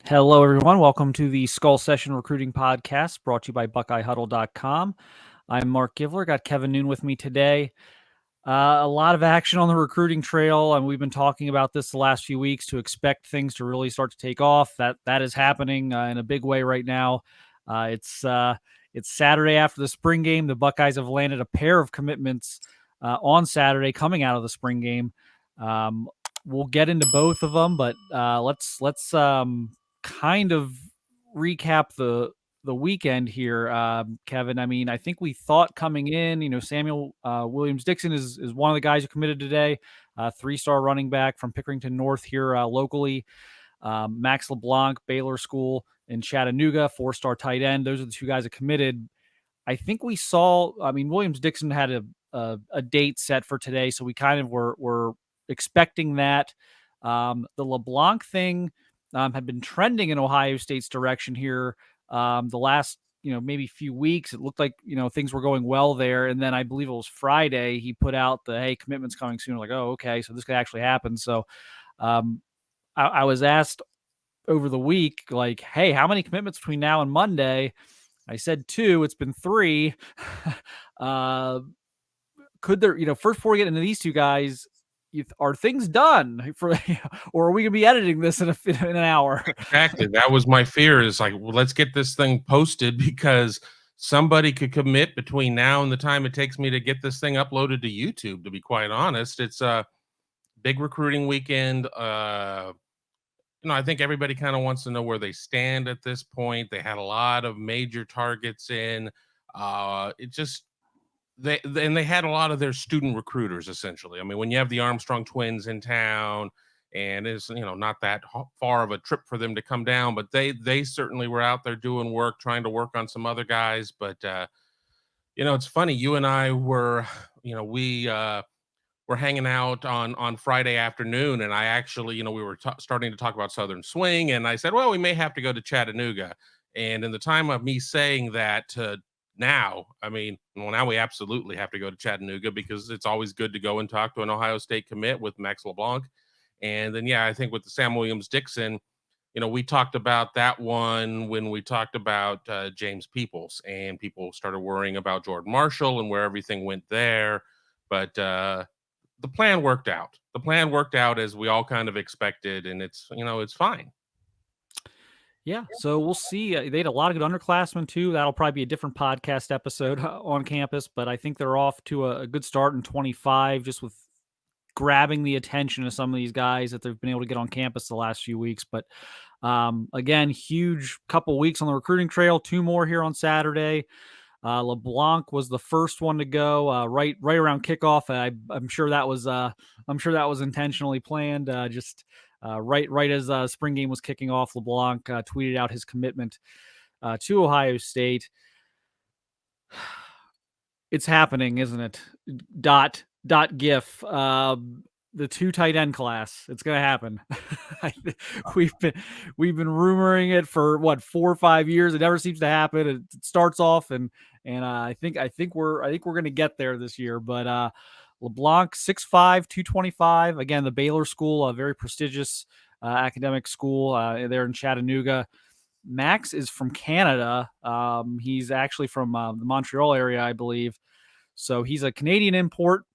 Hello, everyone. Welcome to the Skull Session Recruiting Podcast, brought to you by BuckeyeHuddle.com. I'm Marc Givler. Got Kevin Noon with me today. A lot of action on the recruiting trail, and we've been talking about this the last few weeks to expect things to really start to take off. That is happening in a big way right now. It's Saturday after the spring game. The Buckeyes have landed a pair of commitments on Saturday coming out of the spring game. We'll get into both of them, but let's kind of recap the weekend here, Kevin. I mean, I think we thought coming in, Samuel Williams-Dixon is one of the guys who committed today, 3-star running back from Pickerington North here locally. Max LeBlanc, Baylor School in Chattanooga, 4-star tight end. Those are the two guys that committed. I think we saw, Williams-Dixon had a date set for today, so we kind of were expecting that. The LeBlanc thing had been trending in Ohio State's direction here the last, maybe few weeks. It looked like, things were going well there. And then I believe it was Friday, he put out the, hey, commitment's coming soon. Like, oh, okay, so this could actually happen. So I was asked over the week, like, hey, how many commitments between now and Monday? I said 2. It's been 3. Could there, first before we get into these two guys, are things done for, or are we gonna be editing this in an hour? Exactly. That was my fear. Is like, well, let's get this thing posted because somebody could commit between now and the time it takes me to get this thing uploaded to YouTube. To be quite honest, it's a big recruiting weekend. I think everybody kind of wants to know where they stand at this point. They had a lot of major targets in. They had a lot of their student recruiters, essentially. I mean, when you have the Armstrong twins in town, and it's not that far of a trip for them to come down, but they certainly were out there doing work, trying to work on some other guys. But it's funny. You and I were, we were hanging out on Friday afternoon, and I actually, we were starting to talk about Southern Swing, and I said, well, we may have to go to Chattanooga. And in the time of me saying that now, now we absolutely have to go to Chattanooga because it's always good to go and talk to an Ohio State commit with Max LeBlanc. And then, I think with the Sam Williams-Dixon, we talked about that one when we talked about James Peoples, and people started worrying about Jordan Marshall and where everything went there. But the plan worked out. The plan worked out as we all kind of expected, and it's fine. Yeah, so we'll see. They had a lot of good underclassmen too. That'll probably be a different podcast episode on campus, but I think they're off to a good start in 25, just with grabbing the attention of some of these guys that they've been able to get on campus the last few weeks. But again, huge couple weeks on the recruiting trail. 2 more here on Saturday. LeBlanc was the first one to go right around kickoff. I'm sure that was intentionally planned. Right as spring game was kicking off, LeBlanc tweeted out his commitment to Ohio State. It's happening, isn't it? Dot GIF. The 2 tight end class. It's going to happen. We've been rumoring it for 4 or 5 years. It never seems to happen. It starts off and I think we're going to get there this year. But LeBlanc 6'5", 225. Again, the Baylor School, a very prestigious academic school there in Chattanooga. Max is from Canada. He's actually from the Montreal area, I believe. So he's a Canadian import.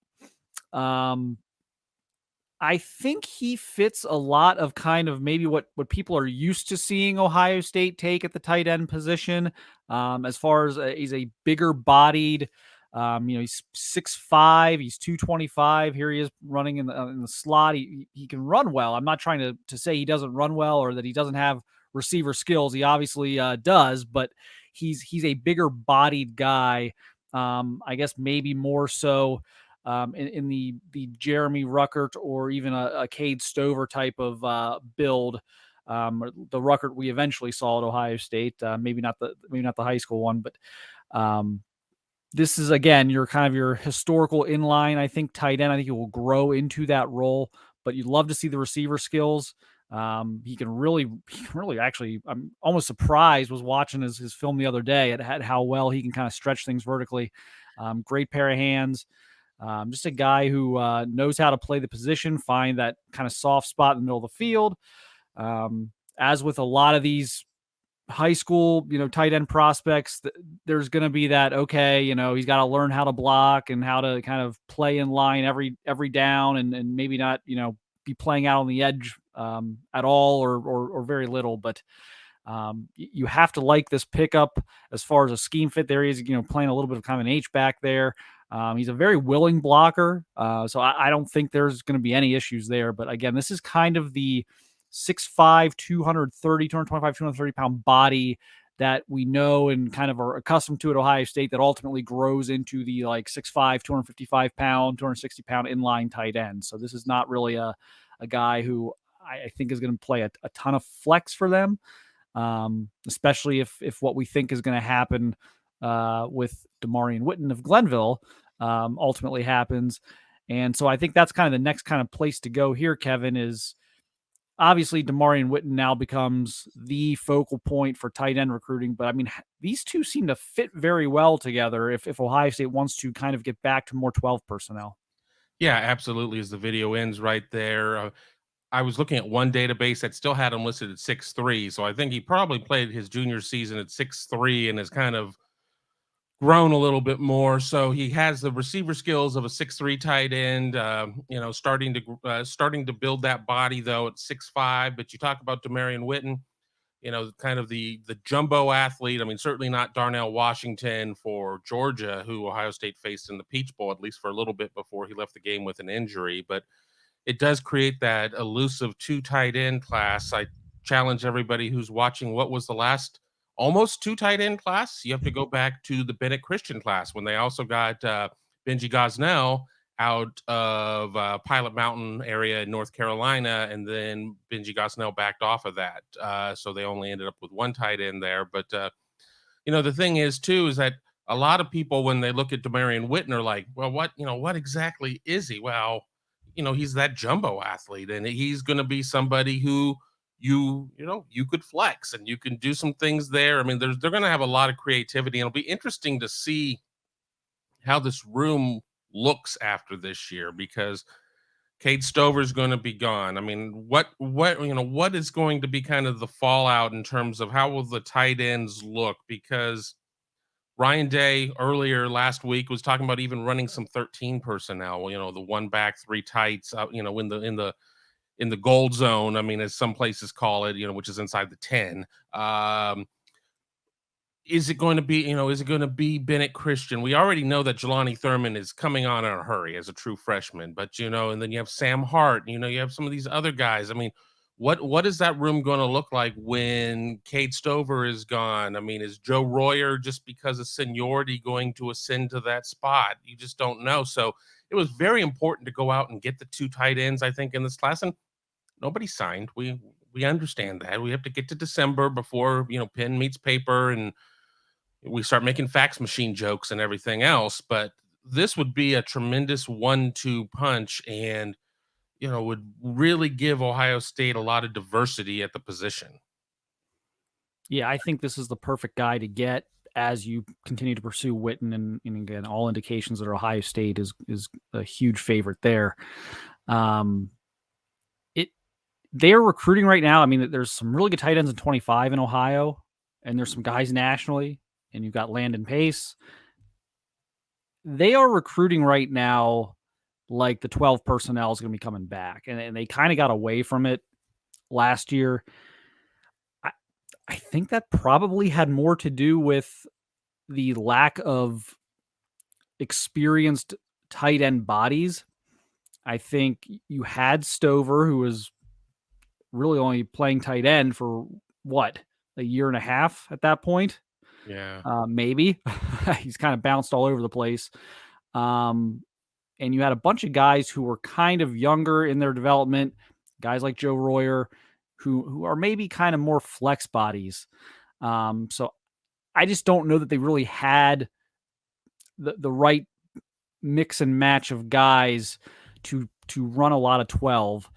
I think he fits a lot of kind of maybe what people are used to seeing Ohio State take at the tight end position. As far as he's a bigger bodied, he's 6'5", he's 225. Here he is running in the slot. He can run well. I'm not trying to say he doesn't run well or that he doesn't have receiver skills. He obviously does, but he's a bigger bodied guy. I guess maybe more so in the Jeremy Ruckert or even a Cade Stover type of build. The Ruckert we eventually saw at Ohio State, maybe not the high school one, but this is again your historical inline. I think tight end. I think he will grow into that role, but you'd love to see the receiver skills. He can really actually. I'm almost surprised. Was watching his film the other day at how well he can kind of stretch things vertically. Great pair of hands. Just a guy who knows how to play the position, find that kind of soft spot in the middle of the field. as with a lot of these high school, tight end prospects, there's going to be that, okay, he's got to learn how to block and how to kind of play in line every down, and maybe not, be playing out on the edge at all, or very little. But you have to like this pickup as far as a scheme fit. There he is, playing a little bit of kind of an H back there. He's a very willing blocker. So I don't think there's going to be any issues there. But again, this is kind of the 6'5", 225, 230-pound body that we know and kind of are accustomed to at Ohio State, that ultimately grows into the 6'5", 255-pound, 260-pound inline tight end. So this is not really a guy who I think is going to play a ton of flex for them, especially if what we think is going to happen with Damarian Witten of Glenville ultimately happens. And so I think that's kind of the next kind of place to go here, Kevin, is obviously Damarian Witten now becomes the focal point for tight end recruiting. But I mean, these two seem to fit very well together if Ohio State wants to kind of get back to more 12 personnel. Yeah, absolutely. As the video ends right there, I was looking at one database that still had him listed at 6'3", so I think he probably played his junior season at 6'3" and has kind of grown a little bit more. So he has the receiver skills of a 6'3" tight end, starting to build that body though at 6'5". But you talk about Damarian Witten, kind of the jumbo athlete. I mean, certainly not Darnell Washington for Georgia, who Ohio State faced in the Peach Bowl, at least for a little bit before he left the game with an injury. But it does create that elusive two tight end class. I challenge everybody who's watching, what was the last almost two tight end class? You have to go back to the Bennett Christian class when they also got Benji Gosnell out of Pilot Mountain area in North Carolina, and then Benji Gosnell backed off of that. So they only ended up with one tight end there. But, the thing is, too, is that a lot of people, when they look at Damarian Witten, are like, well, what exactly is he? Well, he's that jumbo athlete, and he's going to be somebody who you could flex and you can do some things there. I mean, they're going to have a lot of creativity, and it'll be interesting to see how this room looks after this year, because Cade Stover is going to be gone. I mean, what is going to be kind of the fallout in terms of how will the tight ends look? Because Ryan Day earlier last week was talking about even running some 13 personnel, the one back, three tights, in the gold zone. I mean, as some places call it, which is inside the 10. Is it going to be Bennett Christian? We already know that Jelani Thurman is coming on in a hurry as a true freshman, but and then you have Sam Hart, you have some of these other guys. I mean, what is that room going to look like when Cade Stover is gone? I mean, is Joe Royer, just because of seniority, going to ascend to that spot? You just don't know. So it was very important to go out and get the two tight ends, I think, in this class, and nobody signed. We understand that. We have to get to December before, pen meets paper and we start making fax machine jokes and everything else. But this would be a tremendous 1-2 punch, and would really give Ohio State a lot of diversity at the position. Yeah, I think this is the perfect guy to get as you continue to pursue Witten, and again, all indications that Ohio State is a huge favorite there. They're recruiting right now. I mean, there's some really good tight ends in 25 in Ohio, and there's some guys nationally, and you've got Landon Pace. They are recruiting right now like the 12 personnel is going to be coming back, and they kind of got away from it last year. I think that probably had more to do with the lack of experienced tight end bodies. I think you had Stover, who was really only playing tight end for a year and a half at that point. Yeah. Maybe. He's kind of bounced all over the place. And you had a bunch of guys who were kind of younger in their development, guys like Joe Royer, who are maybe kind of more flex bodies. So I just don't know that they really had the right mix and match of guys to run a lot of 12.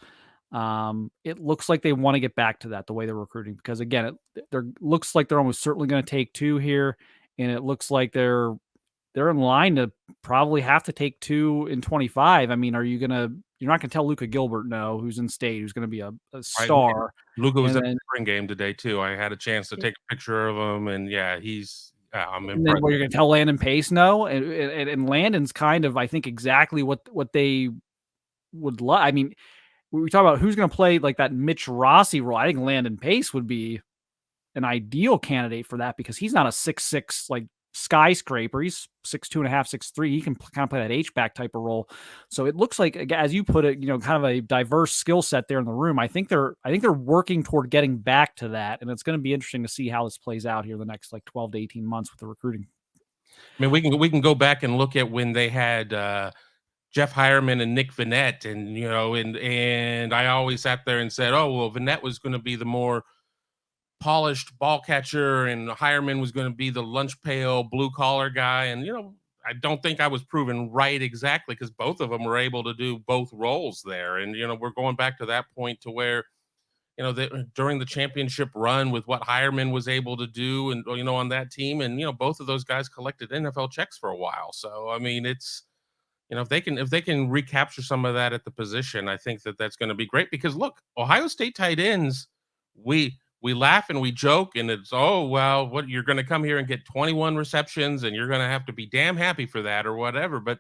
It looks like they want to get back to that, the way they're recruiting, because again, it looks like they're almost certainly going to take two here, and it looks like they're they're in line to probably have to take 2 in 25. I mean, you're not gonna tell Luka Gilbert no, who's in state, who's gonna be a Right. star. Luka was And at the then spring game today too. I had a chance to take a picture of him, and yeah, I'm and then impressed. what, you're gonna tell Landon Pace no? And Landon's kind of, I think, exactly what they would like. I mean, we talk about who's gonna play like that Mitch Rossi role. I think Landon Pace would be an ideal candidate for that because he's not a 6'6" like skyscraper. He's 6'2" and a half, 6'3". He can kind of play that H-back type of role. So it looks like, as you put it, kind of a diverse skill set there in the room. I think they're working toward getting back to that, and it's going to be interesting to see how this plays out here the next like 12 to 18 months with the recruiting. I mean, we can go back and look at when they had Jeff Hireman and Nick Vannett, and I always sat there and said, oh well, Vannett was going to be the more polished ball catcher, and Hireman was going to be the lunch pail blue collar guy. And I don't think I was proven right exactly because both of them were able to do both roles there. And we're going back to that point to where during the championship run with what Hireman was able to do, and on that team, and both of those guys collected NFL checks for a while. So I mean, it's if they can recapture some of that at the position, I think that's going to be great. Because look, Ohio State tight ends, we laugh and we joke, and it's, oh well, what, you're going to come here and get 21 receptions, and you're going to have to be damn happy for that or whatever. But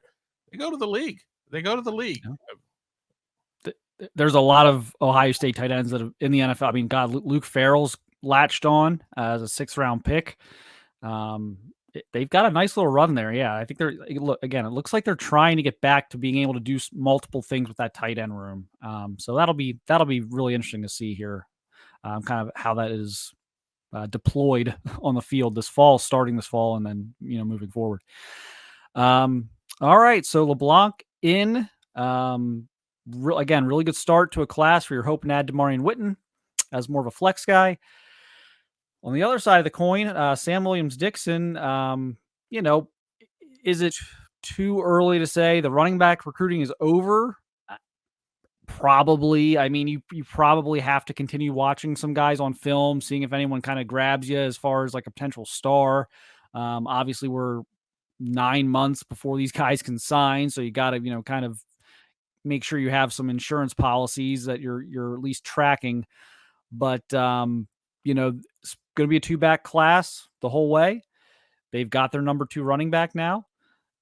they go to the league. There's a lot of Ohio State tight ends that are in the NFL. I mean, God, Luke Farrell's latched on as a 6th-round pick. They've got a nice little run there. Yeah, I think it looks like they're trying to get back to being able to do multiple things with that tight end room. So that'll be really interesting to see here, kind of how that is deployed on the field starting this fall, and then moving forward. All right, so LeBlanc in. Really good start to a class where you're hoping to add Demarion Witten as more of a flex guy. On the other side of the coin, Sam Williams-Dixon, is it too early to say the running back recruiting is over? Probably. I mean, you probably have to continue watching some guys on film, seeing if anyone kind of grabs you as far as like a potential star. Obviously, we're 9 months before these guys can sign, so you got to kind of make sure you have some insurance policies that you're at least tracking. But it's going to be a 2-back class the whole way. They've got their number 2 running back now.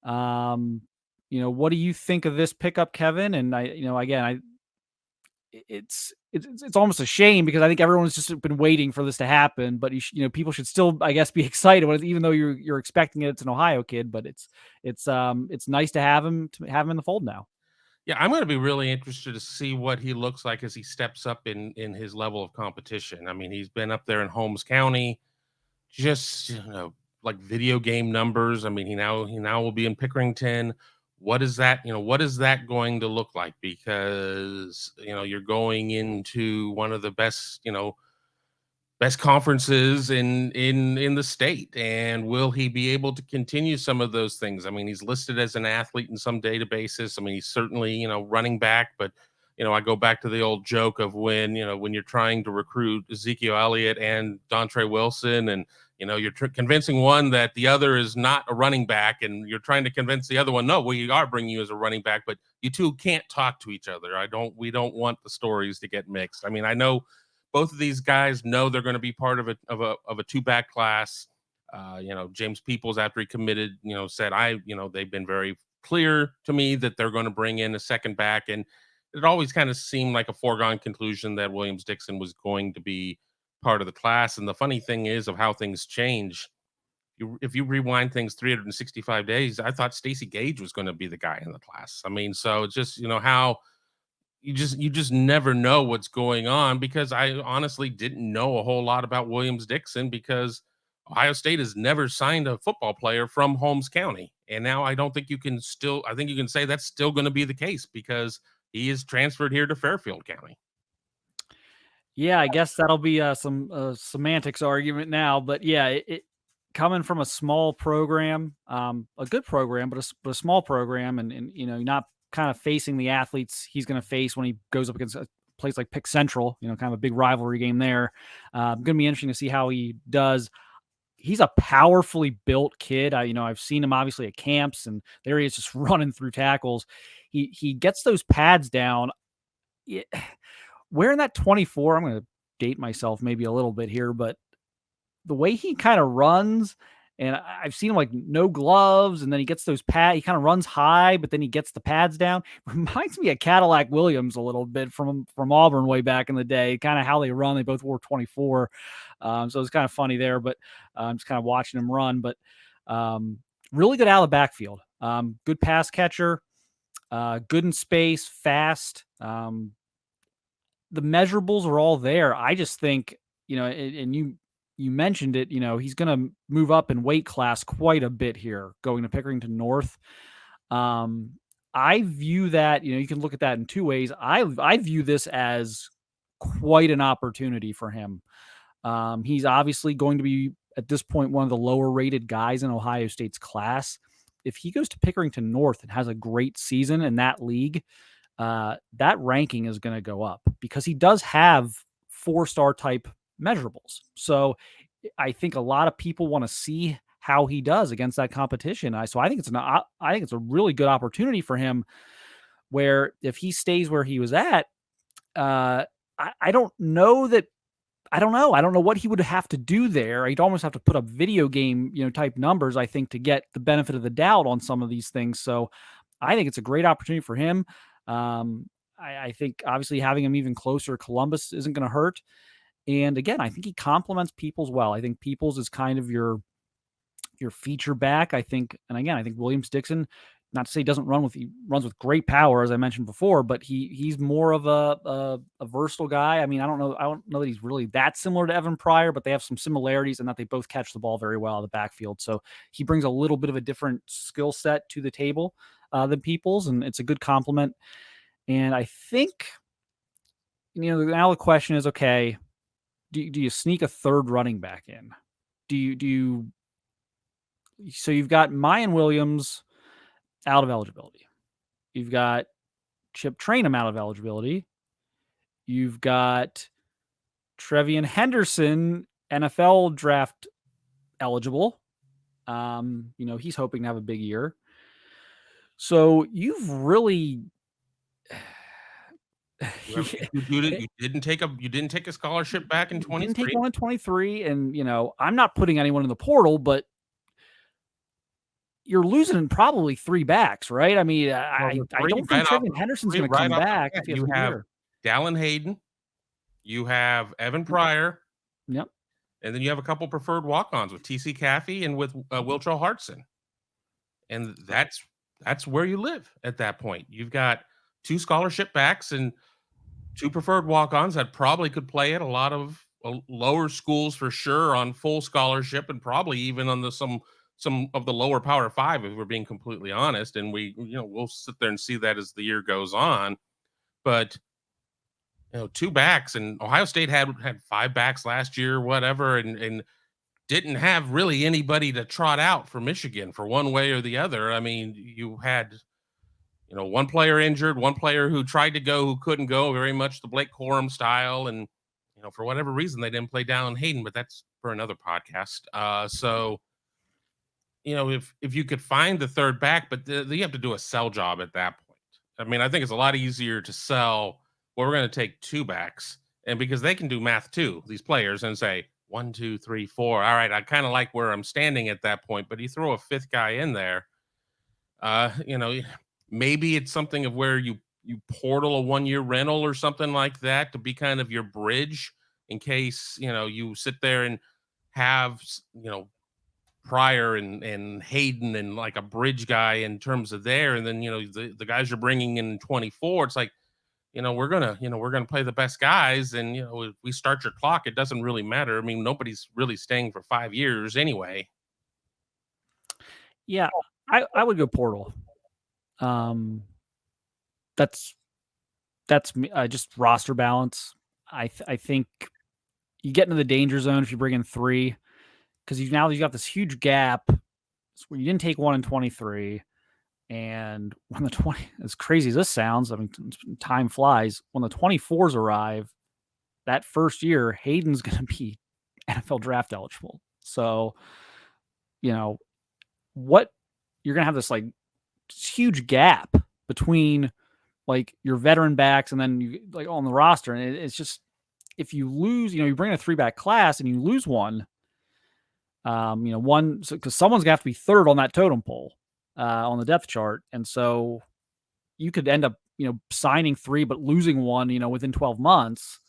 What do you think of this pickup, Kevin? And it's almost a shame because I think everyone's just been waiting for this to happen. But people should still, I guess, be excited with it, even though you're expecting it. It's an Ohio kid, but it's nice to have him in the fold now. Yeah, I'm going to be really interested to see what he looks like as he steps up in his level of competition. I mean, he's been up there in Holmes County, just like video game numbers. I mean, he now will be in Pickerington. What is that? What is that going to look like? Because you're going into one of the best conferences in the state, and will he be able to continue some of those things? I mean, he's listed as an athlete in some databases. I mean, he's certainly running back, but I go back to the old joke of when you're trying to recruit Ezekiel Elliott and Dontre Wilson, and you're convincing one that the other is not a running back, and you're trying to convince the other one, no, we are bringing you as a running back, but you two can't talk to each other. We don't want the stories to get mixed. I mean, I know both of these guys know they're going to be part of a 2-back class. James Peoples, after he committed, said they've been very clear to me that they're going to bring in a second back, and it always kind of seemed like a foregone conclusion that Williams-Dixon was going to be part of the class. And the funny thing is of how things change. If you rewind things 365 days, I thought Stacey Gage was going to be the guy in the class. I mean, so it's just how. You just never know what's going on, because I honestly didn't know a whole lot about Williams-Dixon because Ohio State has never signed a football player from Holmes County. And now I think you can say that's still going to be the case because he is transferred here to Fairfield County. Yeah, I guess that'll be some semantics argument now, but yeah, it coming from a small program, a good program, but a small program, and not kind of facing the athletes he's going to face when he goes up against a place like Pick Central, kind of a big rivalry game there. Going to be interesting to see how he does. he's a powerfully built kid. I've seen him obviously at camps, and there he is just running through tackles. He gets those pads down. Wearing that 24, I'm going to date myself maybe a little bit here, but the way he kind of runs, and I've seen him like no gloves, and then he gets those pads. He kind of runs high, but then he gets the pads down. Reminds me of Cadillac Williams a little bit from Auburn way back in the day. Kind of how they run. They both wore 24, so it's kind of funny there. But I'm just kind of watching him run. But really good out of the backfield. Good pass catcher. Good in space. Fast. The measurables are all there. I just think, and you mentioned it, he's going to move up in weight class quite a bit here going to Pickerington North. I view that, you can look at that in two ways. I view this as quite an opportunity for him. He's obviously going to be, at this point, one of the lower rated guys in Ohio State's class. If he goes to Pickerington North and has a great season in that league, that ranking is going to go up because he does have 4-star type measurables. So I think a lot of people want to see how he does against that competition. So I think it's a really good opportunity for him, where if he stays where he was at, I don't know that. I don't know. I don't know what he would have to do there. He'd almost have to put up video game, type numbers, I think, to get the benefit of the doubt on some of these things. So I think it's a great opportunity for him. I think obviously having him even closer to Columbus isn't going to hurt. And again, I think he complements Peoples well. I think Peoples is kind of your feature back. I think Williams-Dixon, not to say he runs with great power, as I mentioned before, but he's more of a versatile guy. I mean, I don't know that he's really that similar to Evan Pryor, but they have some similarities in that they both catch the ball very well in the backfield. So he brings a little bit of a different skill set to the table than Peoples, and it's a good compliment. And I think, now the question is, okay, do you sneak a third running back in? So you've got Mayan Williams out of eligibility. You've got Chip Trainum out of eligibility. You've got Trevian Henderson, NFL draft eligible. He's hoping to have a big year. So you've really you didn't take a scholarship back in 23. Didn't take one in 23, and I'm not putting anyone in the portal, but you're losing probably 3 backs, right? I mean, I don't think Trevian Henderson's going to come back. You have Dallin Hayden, you have Evan Pryor, yep, and then you have a couple preferred walk-ons with TC Caffey and with Wiltrell Hartson, and that's where you live at that point. You've got 2 scholarship backs and 2 preferred walk-ons that probably could play at a lot of lower schools for sure on full scholarship, and probably even on some of the lower Power 5, if we're being completely honest. And we'll sit there and see that as the year goes on. But 2 backs, and Ohio State had 5 backs last year, whatever, and didn't have really anybody to trot out for Michigan for one way or the other. I mean, you had one player injured, one player who tried to go who couldn't go, very much the Blake Corum style, and for whatever reason they didn't play Dallin Hayden, but that's for another podcast. So if you could find the third back, but you have to do a sell job at that point. I mean, I think it's a lot easier to sell, well, we're going to take 2 backs, and because they can do math too, these players, and say 1, 2, 3, 4. All right, I kind of like where I'm standing at that point, but you throw a 5th guy in there, maybe it's something of where you portal a 1-year rental or something like that to be kind of your bridge in case, you sit there and have, Pryor and Hayden and like a bridge guy in terms of there. And then, the guys you're bringing in 24, it's like, we're going to play the best guys. And, if we start your clock, it doesn't really matter. I mean, nobody's really staying for 5 years anyway. Yeah, I would go portal. That's me. Just roster balance. I think you get into the danger zone if you bring in 3, because you've got this huge gap where you didn't take 1 in 23, and when the 20, as crazy as this sounds, I mean, time flies. When the 24s arrive, that first year, Hayden's going to be NFL draft eligible. So, what you're going to have this like huge gap between like your veteran backs and then you like on the roster. And it's just, if you lose, you bring in a 3-back class and you lose one, because someone's gonna have to be third on that totem pole on the depth chart. And so you could end up, signing 3, but losing one, within 12 months.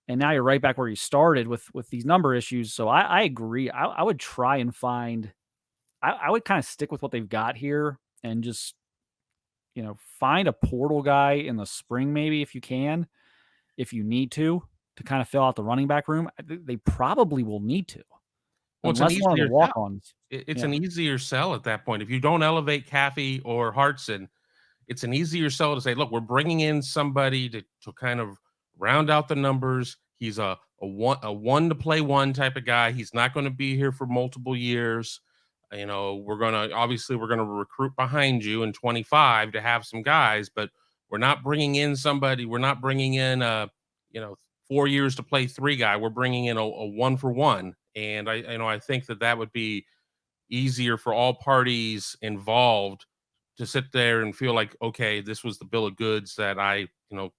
And now you're right back where you started with these number issues. So I agree. I would try and find, I would kind of stick with what they've got here and just, find a portal guy in the spring, maybe if you can, if you need to kind of fill out the running back room. They probably will need to. Well, it's an Unless one of the easier sell. walk-ons. It's Yeah. an easier sell at that point. If you don't elevate Caffey or Hartson, it's an easier sell to say, look, we're bringing in somebody to kind of round out the numbers. He's a one to play one type of guy. He's not going to be here for multiple years. We're going to recruit behind you in 25 to have some guys, but we're not bringing in somebody. We're not bringing in 4 years to play 3 guy. We're bringing in a 1-for-1. And I think that would be easier for all parties involved to sit there and feel like, okay, this was the bill of goods that I,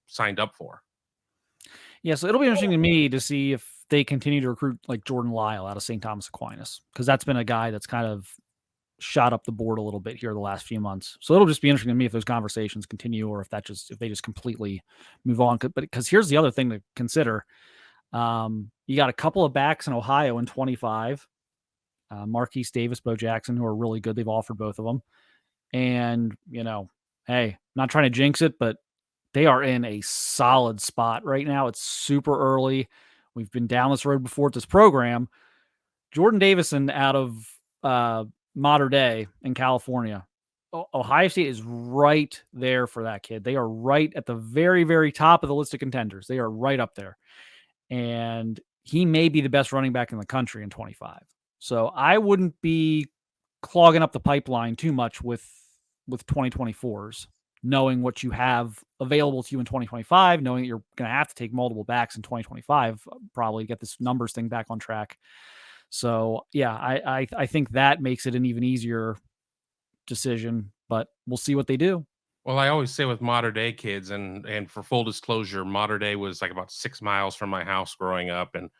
signed up for. Yeah, so it'll be interesting to me to see if they continue to recruit like Jordan Lyle out of St. Thomas Aquinas, because that's been a guy that's kind of shot up the board a little bit here the last few months. So it'll just be interesting to me if those conversations continue or if they just completely move on. But because here's the other thing to consider. You got a couple of backs in Ohio in 25, Marquise Davis, Bo Jackson, who are really good. They've offered both of them. And, hey, not trying to jinx it, but they are in a solid spot right now. It's super early. We've been down this road before at this program. Jordan Davison out of Mater Dei in California. Ohio State is right there for that kid. They are right at the very, very top of the list of contenders. They are right up there. And he may be the best running back in the country in 25. So I wouldn't be clogging up the pipeline too much with 2024s, knowing what you have available to you in 2025, knowing that you're going to have to take multiple backs in 2025, probably get this numbers thing back on track. So yeah, I think that makes it an even easier decision, but we'll see what they do. Well, I always say with Mater Dei kids, and for full disclosure, Mater Dei was like about 6 miles from my house growing up, and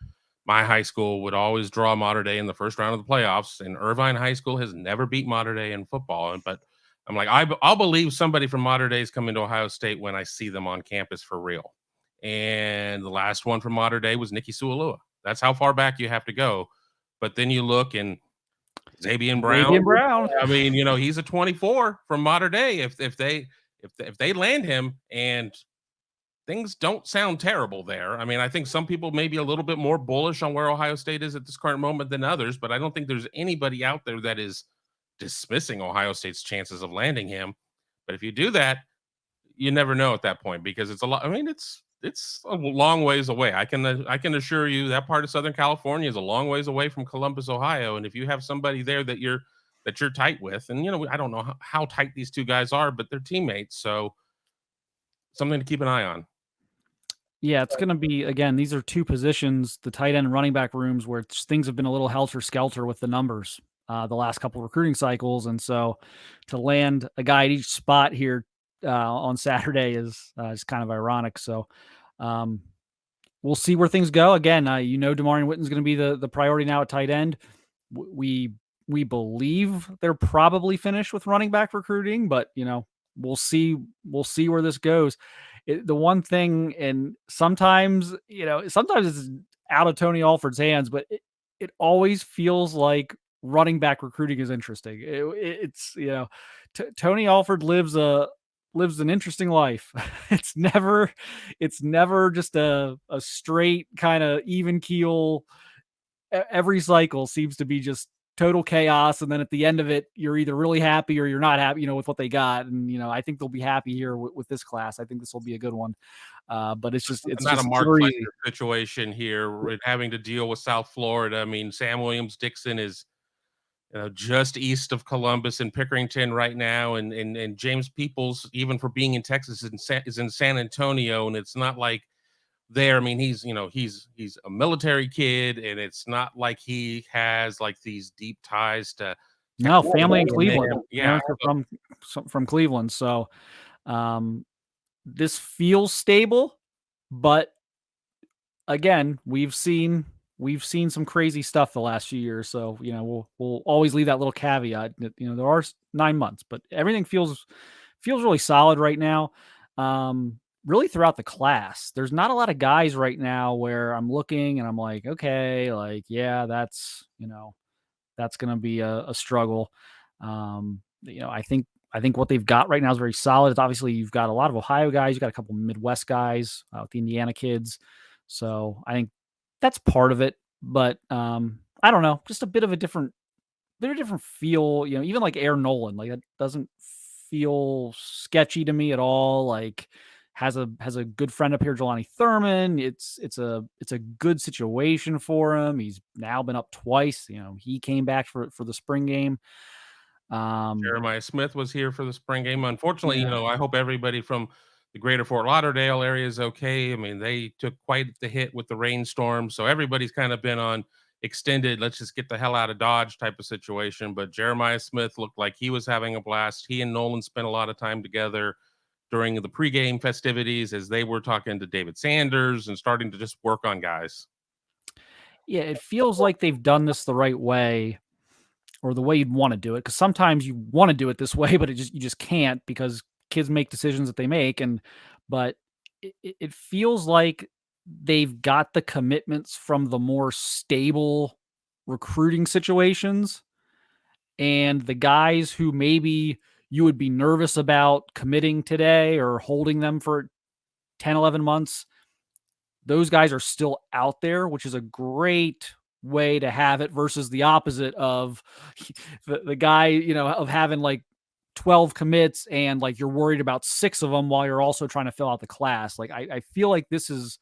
my high school would always draw Mater Dei in the first round of the playoffs. And Irvine High School has never beat Mater Dei in football. But I'm like, I'll believe somebody from Mater Dei is coming to Ohio State when I see them on campus for real. And the last one from Mater Dei was Nikki Sualua. That's how far back you have to go. But then you look and Xavier Brown. I mean, he's a 24 from Mater Dei. If they land him, and things don't sound terrible there. I mean, I think some people may be a little bit more bullish on where Ohio State is at this current moment than others, but I don't think there's anybody out there that is dismissing Ohio State's chances of landing him. But if you do that, you never know at that point, because it's a lot. I mean, it's a long ways away. I can assure you that part of Southern California is a long ways away from Columbus, Ohio. And if you have somebody there that you're tight with, and I don't know how tight these two guys are, but they're teammates, so something to keep an eye on. Yeah, it's going to be, again, these are two positions, the tight end and running back rooms, where things have been a little helter-skelter with the numbers the last couple of recruiting cycles. And so to land a guy at each spot here on Saturday is kind of ironic. So we'll see where things go. Again, Demarion Witten's going to be the priority now at tight end. We believe they're probably finished with running back recruiting, but we'll see where this goes. The one thing, and sometimes it's out of Tony Alford's hands, but it always feels like running back recruiting is interesting. It's Tony Alford lives an interesting life. It's never just a straight kind of even keel. Every cycle seems to be just total chaos, and then at the end of it, you're either really happy or you're not happy, with what they got. And I think they'll be happy here with this class. I think this will be a good one. But it's not just a Mark Givler situation here. We're having to deal with South Florida. I mean, Sam Williams-Dixon is just east of Columbus and Pickerington right now, and James Peoples, even for being in Texas, is in San Antonio, and it's not like there. I mean, he's a military kid, and it's not like he has like these deep ties to No, family in technology. Cleveland. Yeah, Parents are from Cleveland, so this feels stable, but again, we've seen some crazy stuff the last few years. So we'll always leave that little caveat that there are 9 months, but everything feels really solid right now. Really throughout the class, there's not a lot of guys right now where I'm looking and I'm like, okay, like yeah, that's going to be a struggle. I think what they've got right now is very solid. It's obviously, you've got a lot of Ohio guys, you got a couple Midwest guys with the Indiana kids, so I think that's part of it. But I don't know, just a bit of a different feel. Even like Air Nolan, like that doesn't feel sketchy to me at all. Like has a good friend up here, Jelani Thurman. It's a good situation for him. He's now been up twice. He came back for the spring game. Jeremiah Smith was here for the spring game. Unfortunately, Yeah. I hope everybody from the greater Fort Lauderdale area is okay. I mean, they took quite the hit with the rainstorm, so everybody's kind of been on extended, let's just get the hell out of Dodge type of situation. But Jeremiah Smith looked like he was having a blast. He and Nolan spent a lot of time together during the pregame festivities as they were talking to David Sanders and starting to just work on guys. Yeah, it feels like they've done this the right way, or the way you'd want to do it. Because sometimes you want to do it this way, but you just can't, because kids make decisions that they make. But it feels like they've got the commitments from the more stable recruiting situations, and the guys who maybe you would be nervous about committing today or holding them for 10, 11 months, those guys are still out there, which is a great way to have it, versus the opposite of the guy, of having like 12 commits and like you're worried about 6 of them while you're also trying to fill out the class. Like I feel like this is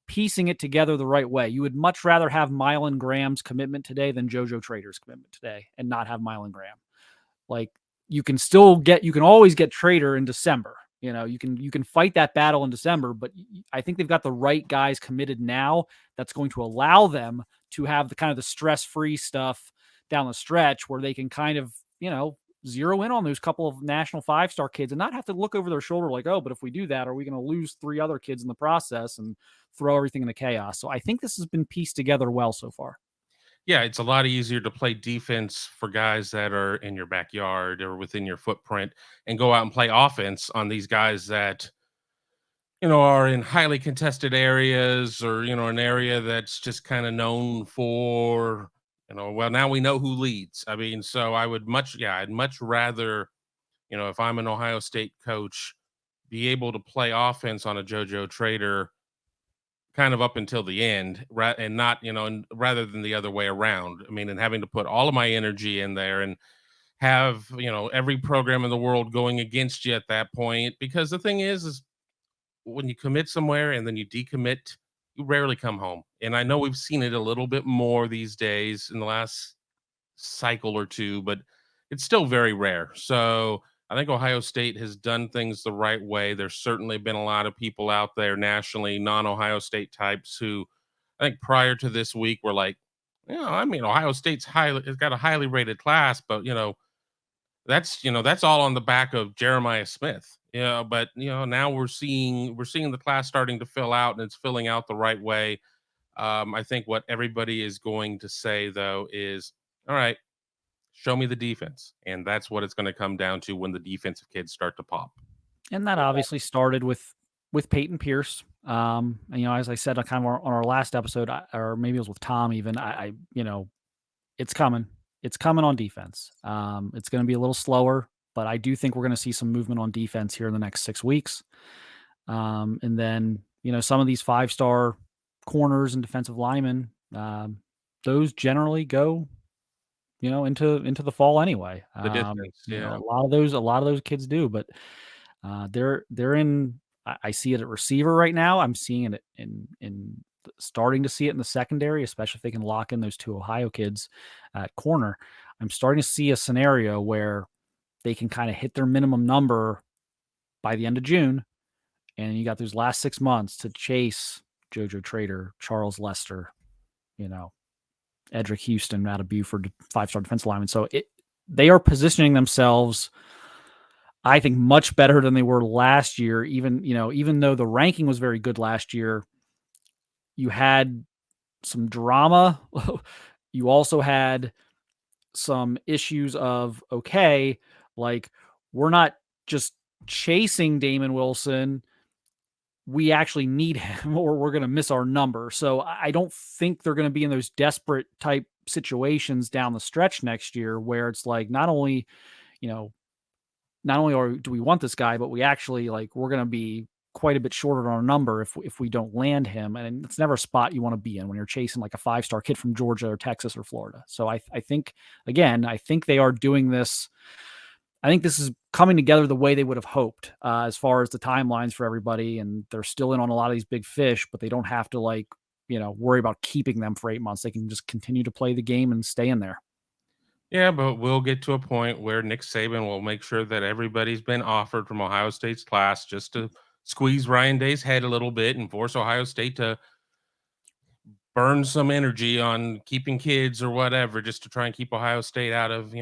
piecing it together the right way. You would much rather have Mylan Graham's commitment today than JoJo Trader's commitment today and not have Mylan Graham. Like you can always get Trader in December. You can fight that battle in December, but I think they've got the right guys committed now that's going to allow them to have the kind of the stress-free stuff down the stretch where they can kind of, zero in on those couple of national 5-star kids and not have to look over their shoulder like, oh, but if we do that, are we going to lose 3 other kids in the process and throw everything into chaos? So I think this has been pieced together well so far. Yeah, it's a lot easier to play defense for guys that are in your backyard or within your footprint and go out and play offense on these guys that are in highly contested areas, or an area that's just kind of known for, well, now we know who leads. I mean, so I'd much rather, if I'm an Ohio State coach, be able to play offense on a JoJo Trader kind of up until the end, and not, and rather than the other way around. I mean, and having to put all of my energy in there and have, every program in the world going against you at that point. Because the thing is when you commit somewhere and then you decommit, you rarely come home. And I know we've seen it a little bit more these days in the last cycle or two, but it's still very rare. So I think Ohio State has done things the right way. There's certainly been a lot of people out there nationally, non-Ohio State types, who I think prior to this week were like, I mean, Ohio State's it's got a highly rated class, but that's all on the back of Jeremiah Smith. But now we're seeing the class starting to fill out, and it's filling out the right way. I think what everybody is going to say though is, all right, show me the defense. And that's what it's going to come down to when the defensive kids start to pop. And that obviously started with Peyton Pierce. As I said, kind of on our last episode, or maybe it was with Tom even, it's coming. It's coming on defense. It's going to be a little slower, but I do think we're going to see some movement on defense here in the next 6 weeks. And then, some of these 5-star corners and defensive linemen, those generally go, into the fall anyway. The distance, yeah. A lot of those kids do, but they're in. I see it at receiver right now. I'm seeing it in starting to see it in the secondary, especially if they can lock in those 2 Ohio kids at corner. I'm starting to see a scenario where they can kind of hit their minimum number by the end of June, and you got those last 6 months to chase JoJo Trader, Charles Lester, Edric Houston out of Buford, 5-star defensive lineman. So they are positioning themselves, I think, much better than they were last year. Even though the ranking was very good last year, you had some drama. You also had some issues of, okay, like, we're not just chasing Damon Wilson. We actually need him or we're going to miss our number. So I don't think they're going to be in those desperate type situations down the stretch next year where it's like, not only do we want this guy, but we actually, like, we're going to be quite a bit shorter on our number if we don't land him. And it's never a spot you want to be in when you're chasing like a 5-star kid from Georgia or Texas or Florida. So I think they are doing this. I think this is coming together the way they would have hoped, as far as the timelines for everybody. And they're still in on a lot of these big fish, but they don't have to worry about keeping them for 8 months. They can just continue to play the game and stay in there. Yeah, but we'll get to a point where Nick Saban will make sure that everybody's been offered from Ohio State's class, just to squeeze Ryan Day's head a little bit and force Ohio State to burn some energy on keeping kids or whatever, just to try and keep Ohio State out of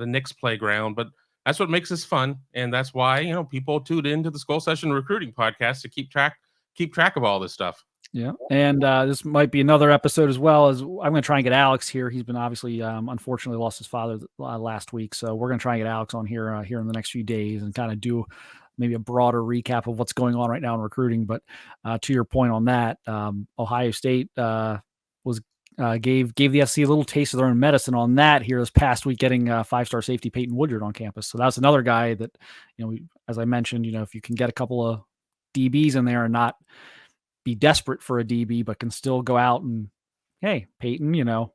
Nick's playground. But that's what makes this fun, and that's why people tune into the Skull Session Recruiting Podcast to keep track of all this stuff. Yeah, and this might be another episode as well. As I'm going to try and get Alex here. He's been obviously, unfortunately, lost his father last week, so we're going to try and get Alex on here in the next few days and kind of do maybe a broader recap of what's going on right now in recruiting. But to your point on that, Ohio State gave the SC a little taste of their own medicine on that here this past week, getting 5-star safety Peyton Woodyard on campus. So that's another guy that, as I mentioned, if you can get a couple of DBs in there and not be desperate for a DB, but can still go out and, hey, Peyton,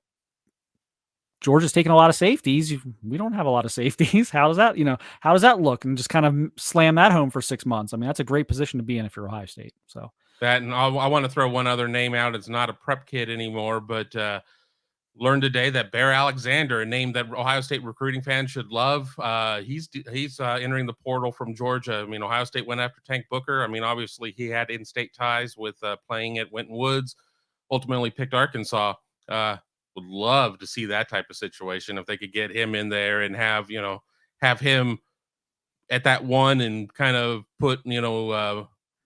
Georgia's taking a lot of safeties. We don't have a lot of safeties. How does that look? And just kind of slam that home for 6 months. I mean, that's a great position to be in if you're Ohio State. So that, and I want to throw one other name out. It's not a prep kid anymore, but learned today that Bear Alexander, a name that Ohio State recruiting fans should love. He's entering the portal from Georgia. I mean, Ohio State went after Tank Booker. I mean, obviously he had in-state ties with playing at Winton Woods. Ultimately picked Arkansas. Would love to see that type of situation if they could get him in there and have him at that one and kind of put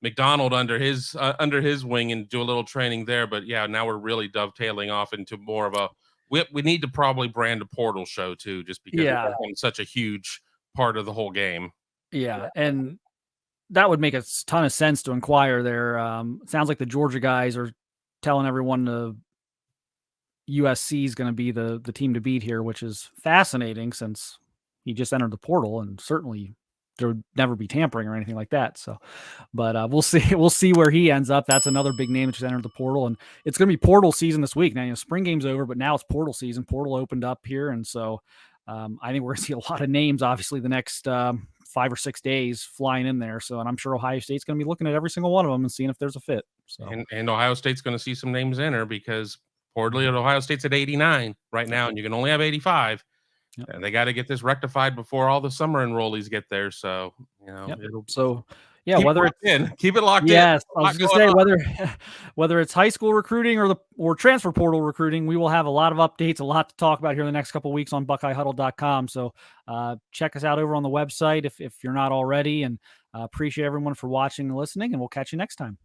McDonald under his wing and do a little training there. But yeah, now we're really dovetailing off into more of a we need to probably brand a portal show too, just because it's such a huge part of the whole game. Yeah, and that would make a ton of sense to inquire there. It sounds like the Georgia guys are telling everyone USC is going to be the team to beat here, which is fascinating since he just entered the portal, and certainly there would never be tampering or anything like that. So, but we'll see where he ends up. That's another big name that just entered the portal, and it's going to be portal season this week. Now, spring game's over, but now it's portal season. Portal opened up here, and so I think we're going to see a lot of names, obviously, the next 5 or 6 days flying in there. So, and I'm sure Ohio State's going to be looking at every single one of them and seeing if there's a fit. So, and Ohio State's going to see some names enter because portally at Ohio State's at 89 right now, and you can only have 85. Yep. And they got to get this rectified before all the summer enrollees get there. So, whether it's keep it locked in. Yes, I was going to say whether it's high school recruiting or transfer portal recruiting, we will have a lot of updates, a lot to talk about here in the next couple of weeks on BuckeyeHuddle.com. So check us out over on the website if you're not already, and appreciate everyone for watching and listening, and we'll catch you next time.